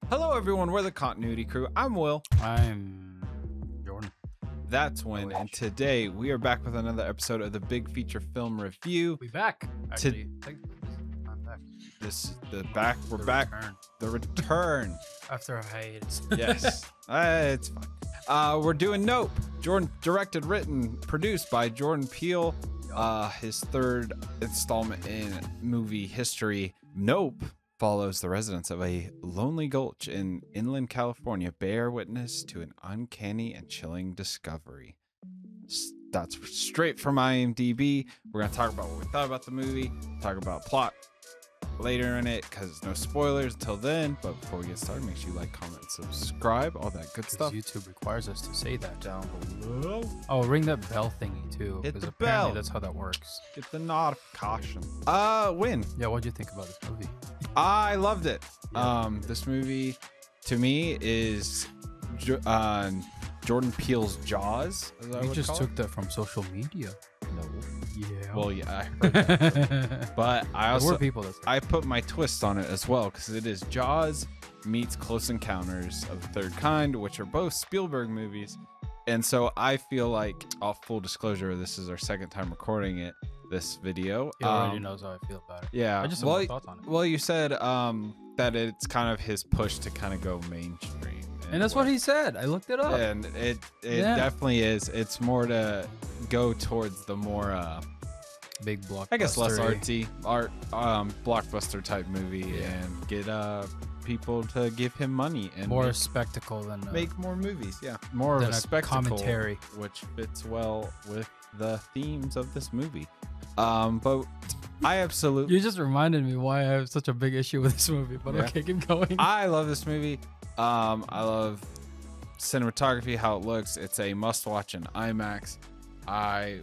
Hello, everyone. We're the Continuity Crew. I'm Will. I'm Jordan. That's Win. And today we are back with another episode of the Big Feature Film Review. We back. Actually, I'm back. We're back. Return. The return. After a hiatus. Yes. It's fine. We're doing Nope. Jordan directed, written, produced by Jordan Peele. His third installment in movie history. Nope follows the residents of a lonely gulch in inland California bear witness to an uncanny and chilling discovery. That's straight from IMDb. We're going to talk about what we thought about the movie, talk about plot later in it, because no spoilers until then. But before we get started, make sure you like, comment, subscribe, all that good stuff. YouTube requires us to say that. Down below. Oh, ring that bell thingy too. Hit the apparently bell. That's how that works. Get the notification. Win. Yeah, what'd you think about this movie? I loved it. Yeah. This movie to me is Jordan Peele's Jaws. You just took that from social media. No. Yeah. Well, yeah, I heard that. But I there also were people that said I put my twist on it as well, because it is Jaws meets Close Encounters of the Third Kind, which are both Spielberg movies. And so I feel like, full disclosure, this is our second time recording this video. he already knows how I feel about it. Yeah. I just have my thoughts on it. Well, you said that it's kind of his push to kind of go mainstream. And that's what he said. I looked it up. And it definitely is. It's more to go towards the more Big blockbuster. I guess less artsy blockbuster type movie, and get people to give him money and more spectacle than make more movies. Yeah, more of than a spectacle, commentary, which fits well with the themes of this movie. But I absolutely You just reminded me why I have such a big issue with this movie. But okay, keep going. I love this movie. I love cinematography, how it looks. It's a must-watch in IMAX. I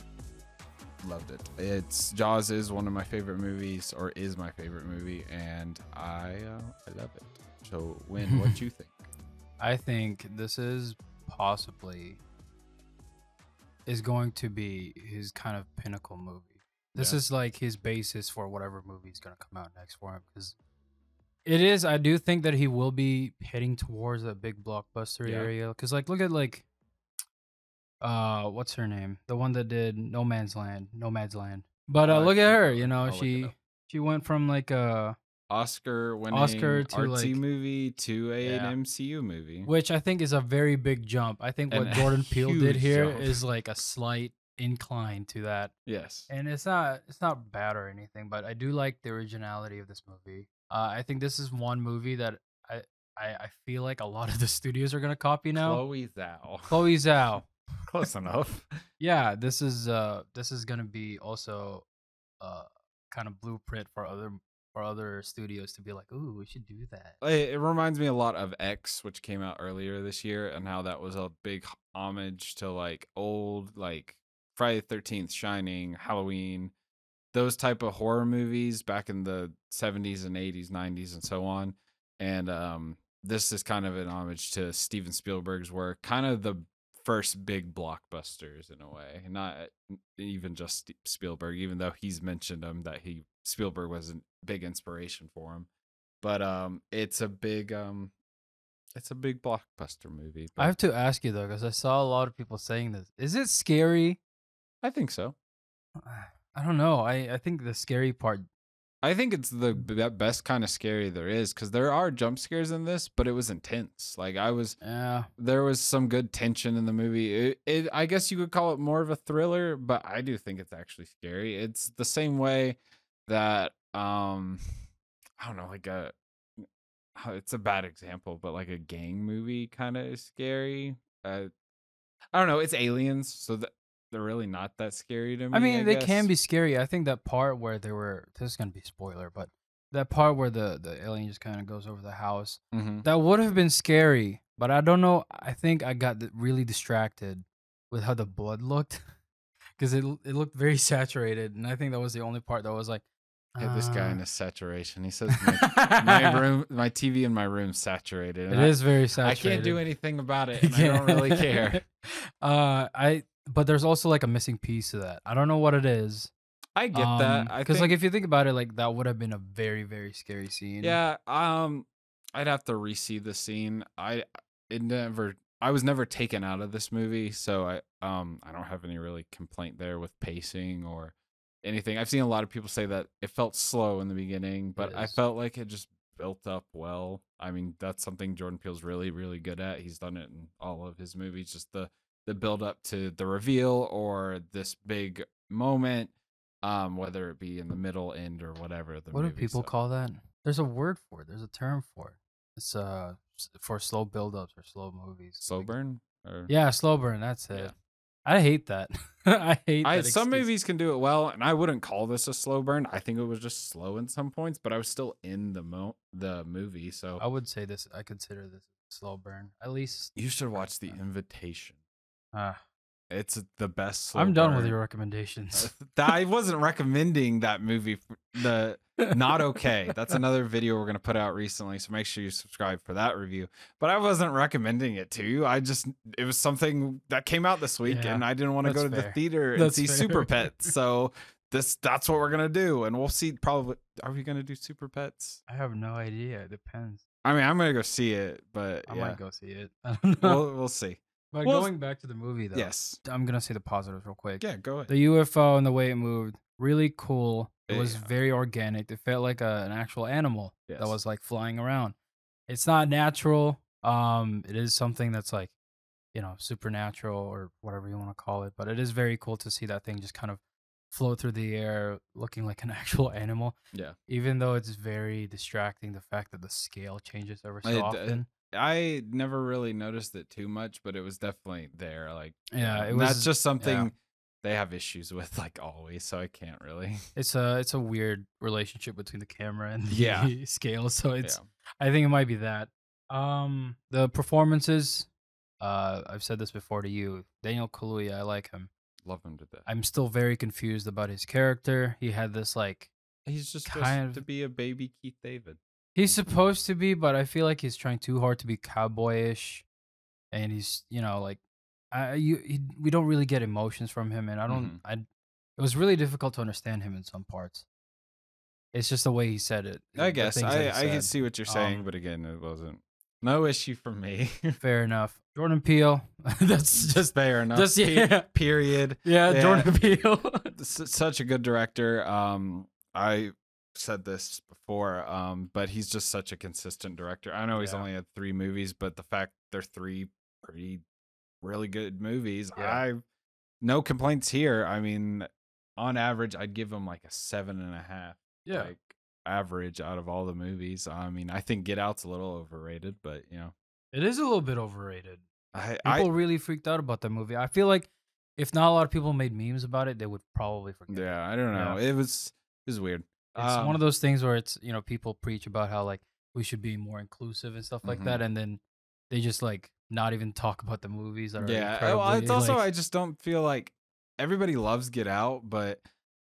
loved it. Jaws is one of my favorite movies, or is my favorite movie, and I love it. So, Win, what you think? I think this is possibly going to be his kind of pinnacle movie. This is like his basis for whatever movie is going to come out next for him, because it is. I do think that he will be heading towards a big blockbuster area, because look at what's her name, the one that did Nomadland. But look at her, she went from like a Oscar-winning Oscar to artsy movie to an MCU movie, which I think is a very big jump. I think what Jordan Peele did here is like a slight incline to that. Yes, and it's not bad or anything, but I do like the originality of this movie. I think this is one movie that I feel like a lot of the studios are gonna copy now. Chloe Zhao. Close enough. Yeah, this is gonna be also kind of blueprint for other studios to be like, ooh, we should do that. It reminds me a lot of X, which came out earlier this year, and how that was a big homage to like old like Friday the 13th, Shining, Halloween, those type of horror movies back in the 70s and 80s, 90s, and so on. And this is kind of an homage to Steven Spielberg's work, kind of the first big blockbusters in a way. Not even just Spielberg, even though he's mentioned him, that Spielberg was a big inspiration for him. But it's a big blockbuster movie. I have to ask you though, because I saw a lot of people saying this. Is it scary? I think so. I don't know. I think the scary part. I think it's the best kind of scary there is, because there are jump scares in this, but it was intense. Like there was some good tension in the movie. I guess you could call it more of a thriller, but I do think it's actually scary. It's the same way that I don't know, like it's a bad example, but like a gang movie kind of is scary. I don't know. It's aliens, so they're really not that scary to me. I mean, they guess. can be scary. I think that part where this is gonna be a spoiler, but that part where the alien just kind of goes over the house, that would have been scary. But I don't know. I think I got really distracted with how the blood looked, because it looked very saturated, and I think that was the only part that was like, this guy in a saturation. He says my TV in my room saturated. It is very saturated. I can't do anything about it, and I don't really care. But there's also like a missing piece to that. I don't know what it is. I get that. Because like if you think about it, like that would have been a very, very scary scene. Yeah. I'd have to re-see the scene. I was never taken out of this movie, so I don't have any really complaint there with pacing or anything. I've seen a lot of people say that it felt slow in the beginning, It but I is. felt like it just built up well. I mean, that's something Jordan Peele's really, really good at. He's done it in all of his movies, just the build up to the reveal or this big moment, whether it be in the middle, end, or whatever the What do movie. people So call that? There's a word for it. There's a term for it. It's for slow build-ups or slow movies. slow burn or Yeah, slow burn. That's yeah. it. I hate that. I hate I that some excuse. movies can do it well, and I wouldn't call this a slow burn. I think it was just slow in some points, but I was still in the movie. So I would say this. I consider this a slow burn. At least. you should watch The 1%. Invitation. Ah, It's the best slow I'm done with burn. your recommendations. I wasn't recommending that movie. The Not Okay. That's another video we're gonna put out recently, so make sure you subscribe for that review. But I wasn't recommending it to you. It was something that came out this week, Yeah, and I didn't want to that's go to the fair. theater and That's see fair. Super Pets. So that's what we're gonna do, and we'll see. Probably, are we gonna do Super Pets? I have no idea. It depends. I mean, I'm gonna go see it, but I yeah, might go see it. I don't know. we'll see. But Well, going back to the movie, though, yes, I'm gonna say the positives real quick. yeah, go ahead. The UFO and the way it moved, really cool. It was Yeah. very organic. It felt like an actual animal that Yes. was like flying around. It's not natural. It is something that's like, supernatural or whatever you want to call it. But it is very cool to see that thing just kind of float through the air, looking like an actual animal. Yeah. Even though it's very distracting, the fact that the scale changes ever so I often. never really noticed it too much, but it was definitely there. Like, Yeah, it that's was. just something Yeah. they have issues with, like always. So I can't really. It's a weird relationship between the camera and the Yeah. scale. So Yeah. I think it might be that. The performances, I've said this before to you. Daniel Kaluuya, I like him. Love him to death. I'm still very confused about his character. He had this like He's just kind supposed to of be a baby Keith David. he's supposed to be, but I feel like he's trying too hard to be cowboyish, and he's like we don't really get emotions from him, and I don't. Mhm. It was really difficult to understand him in some parts. It's just the way he said it. I the guess things that he I can said. see what you're saying, but again, it wasn't no issue for me. Fair enough. Jordan Peele. That's just fair enough. Just yeah. Period. Yeah, Jordan Peele. Such a good director. I said this before, but he's just such a consistent director. I know he's Yeah. only had 3 movies, but the fact they're 3 pretty really good movies, Yeah. no complaints here. I mean, on average, I'd give him like a 7.5. Yeah. Like average out of all the movies. I mean, I think Get Out's a little overrated, but It is a little bit overrated. I People really freaked out about that movie. I feel like if not a lot of people made memes about it, they would probably forget. yeah, I don't know. Yeah. It was weird. It's one of those things where it's, people preach about how like we should be more inclusive and stuff like Mhm. that, and then they just like not even talk about the movies that are Yeah, incredibly, well, it's also like, I just don't feel like everybody loves Get Out, but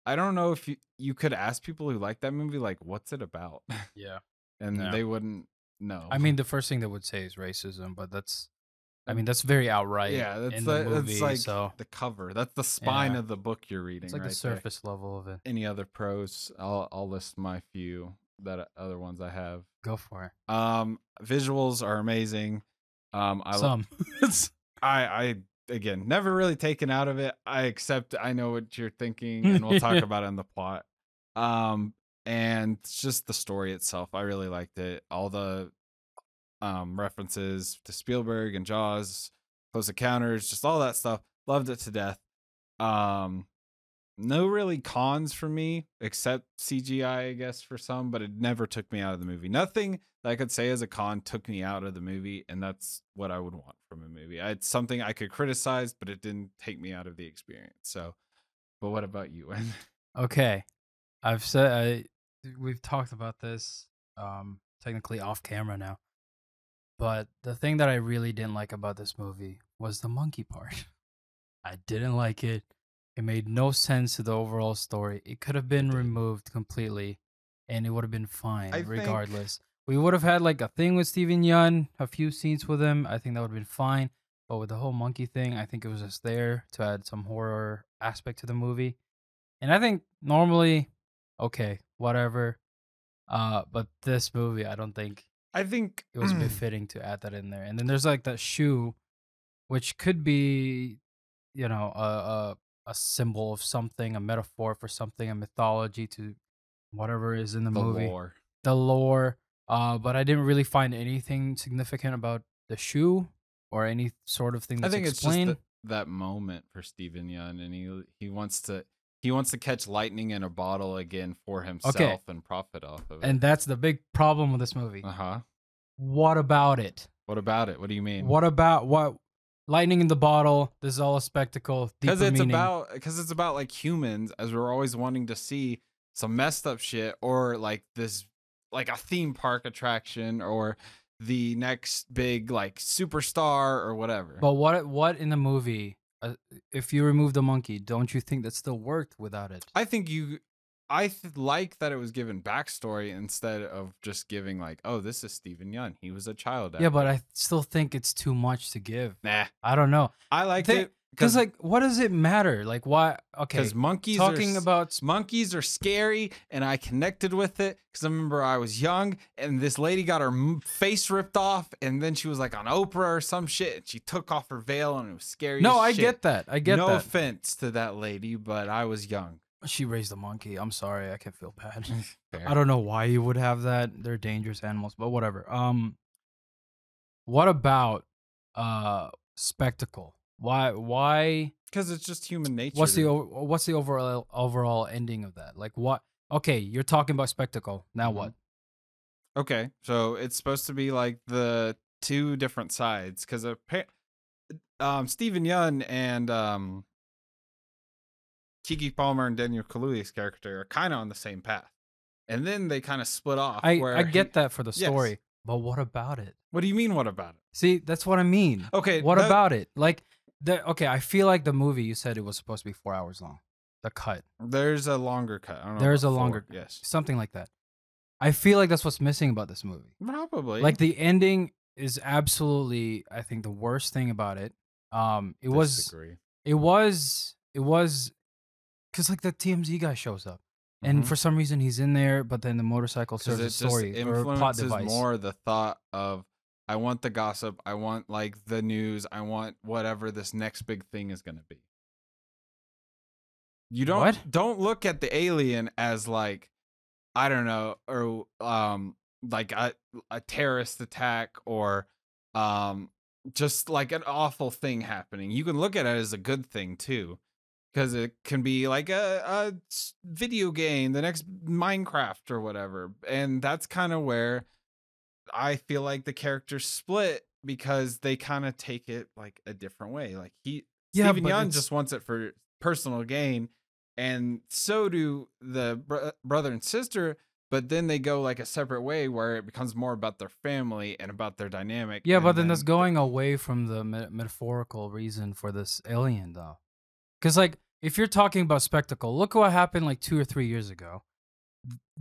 I don't know if you could ask people who like that movie, like, what's it about? yeah. And Yeah. they wouldn't know. I mean, the first thing they would say is racism, but that's very outright. Yeah, that's in the movie. that's like So the cover. That's the spine Yeah. of the book you're reading. it's like right the surface level of it. There. Any other pros? I'll list my few other ones I have. Go for it. Visuals are amazing. Some. I again never really taken out of it. I know what you're thinking, and we'll talk about it in the plot. And it's just the story itself. I really liked it. All the references to Spielberg and Jaws, Close Encounters, just all that stuff. Loved it to death. No really cons for me except CGI, I guess, for some, but it never took me out of the movie. Nothing that I could say as a con took me out of the movie, and that's what I would want from a movie. It's something I could criticize, but it didn't take me out of the experience. So, but what about you? Okay. We've talked about this technically off camera now. But the thing that I really didn't like about this movie was the monkey part. I didn't like it. It made no sense to the overall story. It could have been removed completely and it would have been fine regardless. We would have had like a thing with Steven Yeun, a few scenes with him. I think that would have been fine. But with the whole monkey thing, I think it was just there to add some horror aspect to the movie. And I think normally, okay, whatever. But this movie, I don't think I think it was befitting to add that in there. And then there's like that shoe, which could be, you know, a symbol of something, a metaphor for something, a mythology to whatever is in the the movie, lore. the lore. But I didn't really find anything significant about the shoe or any sort of thing I that's think it's just explained. that moment for Steven Yeun, and he wants to catch lightning in a bottle again for himself and profit off of it. And that's the big problem with this movie. Uh-huh. What about it? What about it? What do you mean? What about what? Lightning in the bottle. This is all a spectacle. Because it's about like humans, as we're always wanting to see some messed up shit, or like this, like a theme park attraction, or the next big like superstar or whatever. But what in the movie? If you remove the monkey, don't you think that still worked without it? I think like that it was given backstory instead of just giving like, oh, this is Steven Yeun. He was a child actor. Yeah, but I still think it's too much to give. Nah. I don't know. I liked it. Because like, what does it matter? Like, why? Okay, because monkeys are scary, and I connected with it because I remember I was young, and this lady got her face ripped off, and then she was like on Oprah or some shit, and she took off her veil, and it was scary. No, as I shit. get that. I get no that. offense to that lady, but I was young. She raised a monkey. I'm sorry, I can feel bad. Fair. I don't know why you would have that. They're dangerous animals, but whatever. What about spectacle? Why? Because it's just human nature. What's the overall ending of that? Like what? Okay, you're talking about spectacle. Now what? Okay, so it's supposed to be like the two different sides, because Steven Yeun and Keke Palmer and Daniel Kaluuya's character are kind of on the same path, and then they kind of split off. I get that for the story, yes. But what about it? What do you mean? What about it? See, that's what I mean. Okay, what about it? Like, okay, I feel like the movie, you said it was supposed to be 4 hours long. The cut. There's a longer cut. I don't know. There's a longer, yes, something like that. I feel like that's what's missing about this movie. Probably. Like the ending is absolutely, I think, the worst thing about it. Disagree. It was because like the TMZ guy shows up, and for some reason he's in there, but then the motorcycle serves a story or a plot device. More the thought of, I want the gossip, I want like the news, I want whatever this next big thing is going to be. You don't look at the alien as like, I don't know, or like a terrorist attack, or just like an awful thing happening. You can look at it as a good thing too, because it can be like a video game, the next Minecraft or whatever. And that's kind of where I feel like the characters split, because they kind of take it like a different way. Like Steven Yeun just wants it for personal gain, and so do the brother and sister, but then they go like a separate way where it becomes more about their family and about their dynamic. Yeah, but then that's going away from the metaphorical reason for this alien, though. Because like, if you're talking about spectacle, look what happened like 2 or 3 years ago.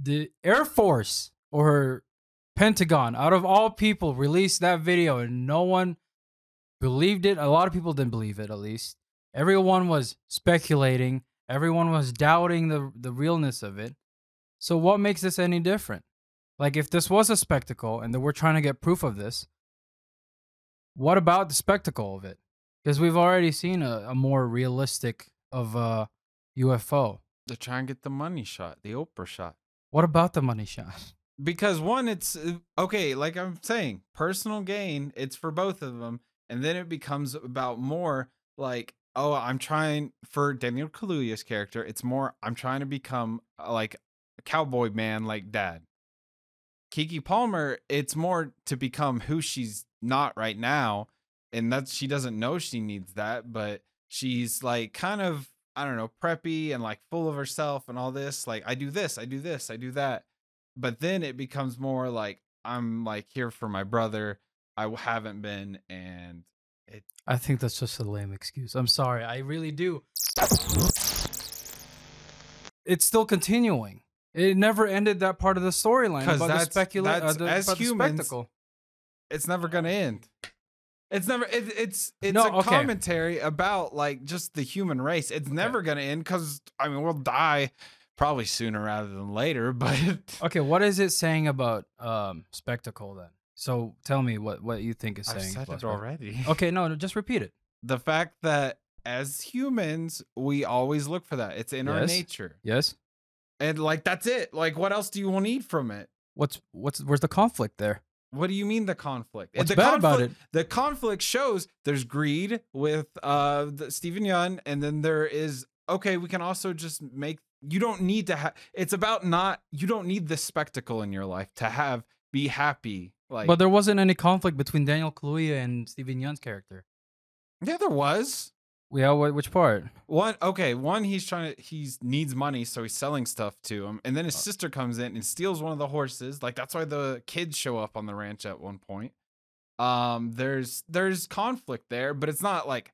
The Air Force or Pentagon, out of all people, released that video, and no one believed it. A lot of people didn't believe it, at least. Everyone was speculating. Everyone was doubting the realness of it. So what makes this any different? Like, if this was a spectacle and that we're trying to get proof of this, what about the spectacle of it? Because we've already seen a more realistic of a UFO. They're trying to get the money shot, the Oprah shot. What about the money shot? Because one, it's okay, like I'm saying, personal gain, it's for both of them. And then it becomes about more like, oh, I'm trying, for Daniel Kaluuya's character, it's more, I'm trying to become like a cowboy man like dad. Keke Palmer, it's more to become who she's not right now. And that's, she doesn't know she needs that, but she's like kind of, I don't know, preppy and like full of herself and all this. Like, I do this, I do this, I do that. But then it becomes more like, I'm like here for my brother. I haven't been, and I think that's just a lame excuse. I'm sorry. I really do. It's still continuing. It never ended that part of the storyline about the spectacle. It's never going to end. It's never. It's commentary about like just the human race. It's never going to end, because I mean, we'll die probably sooner rather than later. But okay, what is it saying about spectacle then? So tell me what you think is I've saying. said it already. Okay, no, just repeat it. The fact that as humans, we always look for that. It's in our nature. Yes. And like, that's it. Like, what else do you need from it? Where's the conflict there? What do you mean the conflict? What's bad about it? The conflict shows there's greed with Stephen Yeun, and then there is, okay, we can also just make, you don't need to have, it's about not, you don't need this spectacle in your life to be happy. Like, but there wasn't any conflict between Daniel Kaluuya and Stephen Yeun's character. Yeah, there was. Yeah, which part? One, he needs money, so he's selling stuff to him, and then his sister comes in and steals one of the horses. Like, that's why the kids show up on the ranch at one point. There's conflict there, but it's not like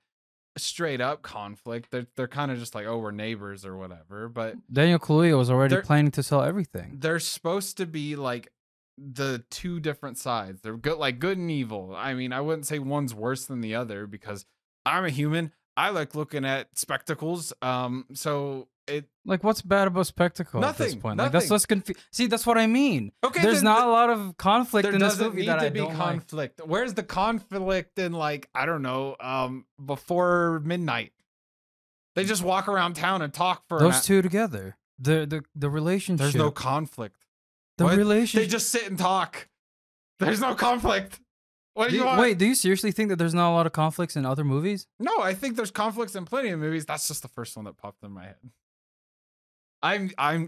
straight up conflict. They're kind of just like, oh, we're neighbors or whatever. But Daniel Kaluuya was already planning to sell everything. They're supposed to be like the two different sides. They're good, like good and evil. I mean, I wouldn't say one's worse than the other because I'm a human. I like looking at spectacles. So it like what's bad about spectacle at this point? Like that's less confusing. See, that's what I mean. Okay, there's not a lot of conflict in this movie that I don't conflict. Like. Where's the conflict in like I don't know, before midnight? They just walk around town and talk for those two together. The relationship. There's no conflict. The relationship. They just sit and talk. There's no conflict. What do you want? Wait, do you seriously think that there's not a lot of conflicts in other movies? No, I think there's conflicts in plenty of movies. That's just the first one that popped in my head.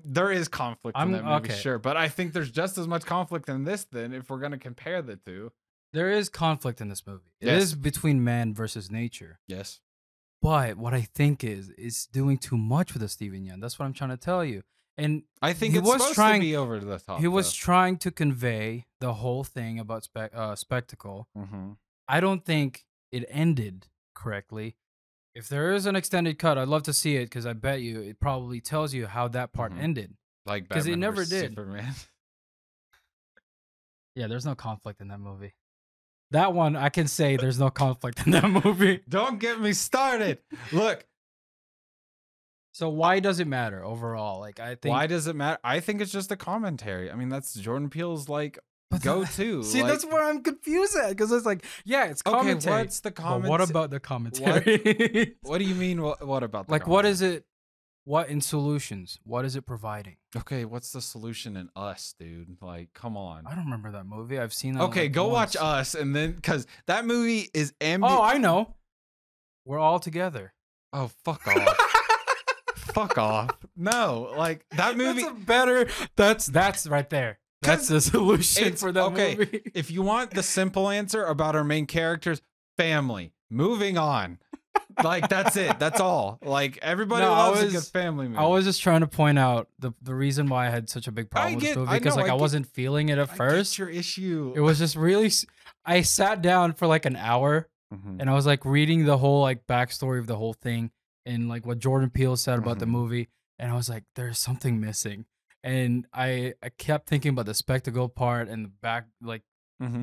There is conflict in that movie, sure, but I think there's just as much conflict in this then if we're gonna compare the two. There is conflict in this movie. It is between man versus nature. Yes. But what I think is doing too much with the Stephen Yeun. That's what I'm trying to tell you. And I think it's supposed to be over the top. He was trying to convey the whole thing about spectacle. I don't think it ended correctly. If there is an extended cut, I'd love to see it because I bet you it probably tells you how that part ended. Like because it never did. Superman. Yeah, there's no conflict in that movie. That one I can say there's no conflict in that movie. Don't get me started. Look. So why does it matter overall? Like I think why does it matter? I think it's just a commentary. I mean, that's Jordan Peele's like go-to. See, that's where I'm confused at because it's like, yeah, it's commentary. Okay, what's the commentary? What about the commentary? What do you mean? What about the like? What is it? What in solutions? What is it providing? Okay, what's the solution in Us, dude? Like, come on. I don't remember that movie. I've seen that. Okay, go watch Us, and then because that movie is ambient. Oh, I know. We're all together. Oh, fuck off. Fuck off. No, like that movie. That's a better. That's right there. That's the solution for that movie. If you want the simple answer about our main characters, family. Moving on. Like that's it. That's all. Like everybody loves a good family movie. I was just trying to point out the reason why I had such a big problem with this movie because I wasn't feeling it at first. That's your issue. It was just really. I sat down for like an hour and I was like reading the whole like backstory of the whole thing and like what Jordan Peele said about the movie, and I was like, there's something missing. And I kept thinking about the spectacle part and the back, like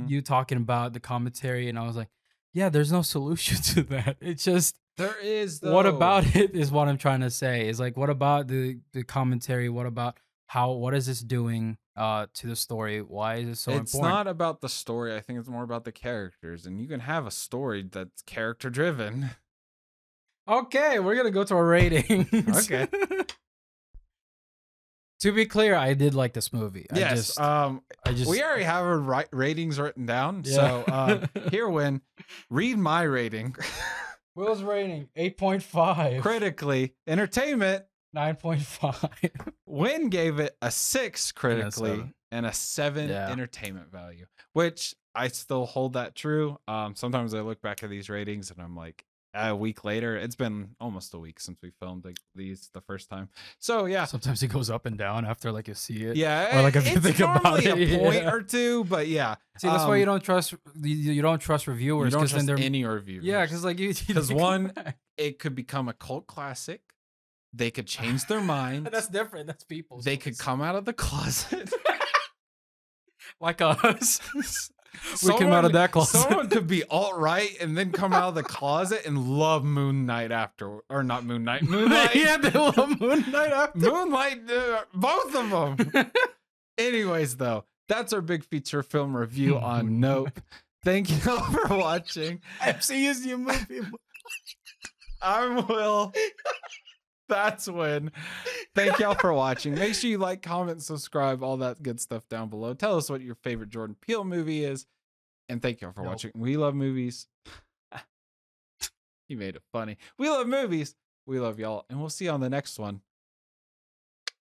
you talking about the commentary, and I was like, yeah, there's no solution to that. It's just there is. Though. What about it is what I'm trying to say. Is like, what about the commentary? What about what is this doing to the story? Why is it so important? It's not about the story. I think it's more about the characters, and you can have a story that's character driven. Okay, we're gonna go to our ratings. Okay. To be clear, I did like this movie. Yes. We already have our ratings written down. Yeah. So here, Win, read my rating. Will's rating 8.5. Critically, entertainment 9.5. Win gave it a 6 critically and a 7 entertainment value, which I still hold that true. Sometimes I look back at these ratings and I'm like, a week later, it's been almost a week since we filmed these the first time. So yeah, sometimes it goes up and down after like you see it. Yeah, or like if you think about it, a point or two, but yeah. See, that's why you don't trust reviewers. You don't trust any reviewers. Yeah, because like because one, it could become a cult classic. They could change their mind. That's different. That's people. They could come out of the closet, like us. We came out of that closet. Someone could be alt-right and then come out of the closet and love Moon Knight after, or not Moon Knight. Moonlight. Yeah, they love Moon Knight after. Moonlight, both of them. Anyways, though, That's our big feature film review on Nope. Thank you all for watching. MCU's new movie. I'm Will. That's when. Thank y'all for watching. Make sure you like, comment, subscribe, all that good stuff down below. Tell us what your favorite Jordan Peele movie is. And thank y'all for watching. We love movies. You made it funny. We love movies. We love y'all. And we'll see you on the next one.